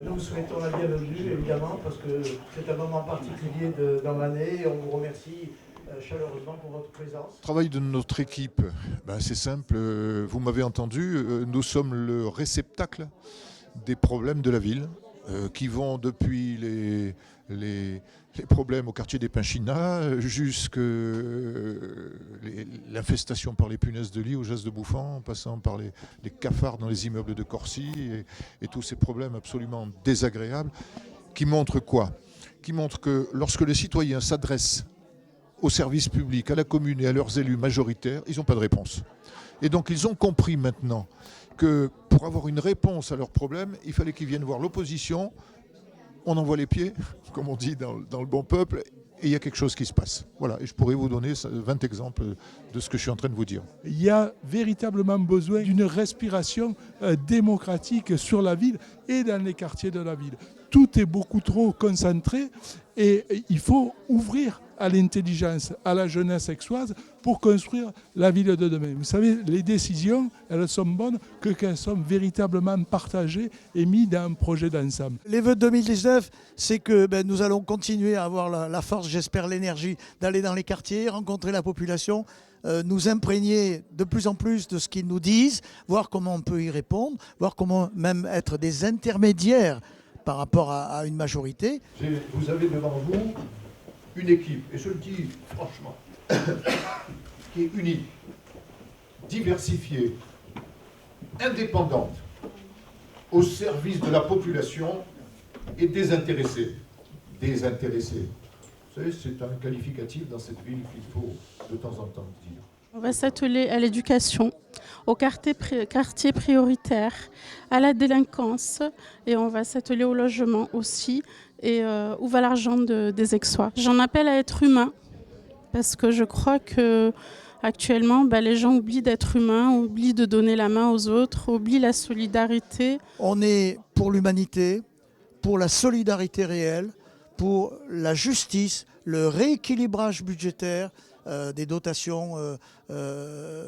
Nous vous souhaitons la bienvenue, évidemment, parce que c'est un moment particulier dans l'année et on vous remercie chaleureusement pour votre présence. Le travail de notre équipe, c'est simple. Vous m'avez entendu, nous sommes le réceptacle des problèmes de la ville, qui vont depuis les problèmes au quartier des Pinchinats jusqu'à l'infestation par les punaises de lit au Jas de Bouffan, en passant par les cafards dans les immeubles de Corcy et tous ces problèmes absolument désagréables qui montrent quoi ? Qui montrent que lorsque les citoyens s'adressent aux services publics, à la commune et à leurs élus majoritaires, ils n'ont pas de réponse. Et donc ils ont compris maintenant que pour avoir une réponse à leurs problèmes, il fallait qu'ils viennent voir l'opposition, on envoie les pieds, comme on dit dans le bon peuple, et il y a quelque chose qui se passe. Voilà, et je pourrais vous donner 20 exemples de ce que je suis en train de vous dire. Il y a véritablement besoin d'une respiration démocratique sur la ville et dans les quartiers de la ville. Tout est beaucoup trop concentré et il faut ouvrir à l'intelligence, à la jeunesse aixoise pour construire la ville de demain. Vous savez, les décisions, elles sont bonnes que quand elles sont véritablement partagées et mises dans un projet d'ensemble. Les vœux de 2019, c'est que nous allons continuer à avoir la force, j'espère l'énergie, d'aller dans les quartiers, rencontrer la population, nous imprégner de plus en plus de ce qu'ils nous disent, voir comment on peut y répondre, voir comment même être des intermédiaires par rapport à une majorité. Vous avez devant vous une équipe, et je le dis franchement, qui est unie, diversifiée, indépendante, au service de la population et désintéressée. Désintéressée. Vous savez, c'est un qualificatif dans cette ville qu'il faut de temps en temps dire. On va s'atteler à l'éducation, aux quartiers prioritaires, à la délinquance et on va s'atteler au logement aussi. Et où va l'argent des Aixois? J'en appelle à être humain parce que je crois que actuellement, les gens oublient d'être humains, oublient de donner la main aux autres, oublient la solidarité. On est pour l'humanité, pour la solidarité réelle, pour la justice, le rééquilibrage budgétaire des dotations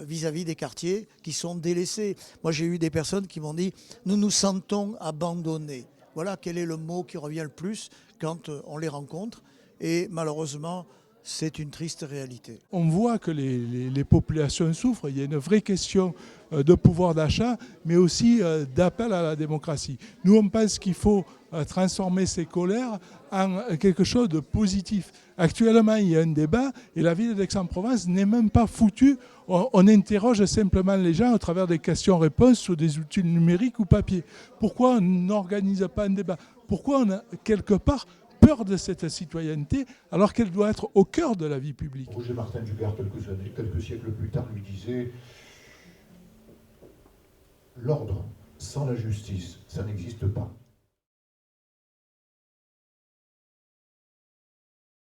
vis-à-vis des quartiers qui sont délaissés. Moi, j'ai eu des personnes qui m'ont dit « nous nous sentons abandonnés ». Voilà quel est le mot qui revient le plus quand on les rencontre. Et malheureusement, c'est une triste réalité. On voit que les populations souffrent. Il y a une vraie question de pouvoir d'achat, mais aussi d'appel à la démocratie. Nous, on pense qu'il faut transformer ces colères en quelque chose de positif. Actuellement, il y a un débat et la ville d'Aix-en-Provence n'est même pas foutue. On interroge simplement les gens à travers des questions-réponses sur des outils numériques ou papier. Pourquoi on n'organise pas un débat? Pourquoi on a quelque part peur de cette citoyenneté alors qu'elle doit être au cœur de la vie publique? Roger Martin Dugard, quelques siècles plus tard, lui disait « L'ordre sans la justice, ça n'existe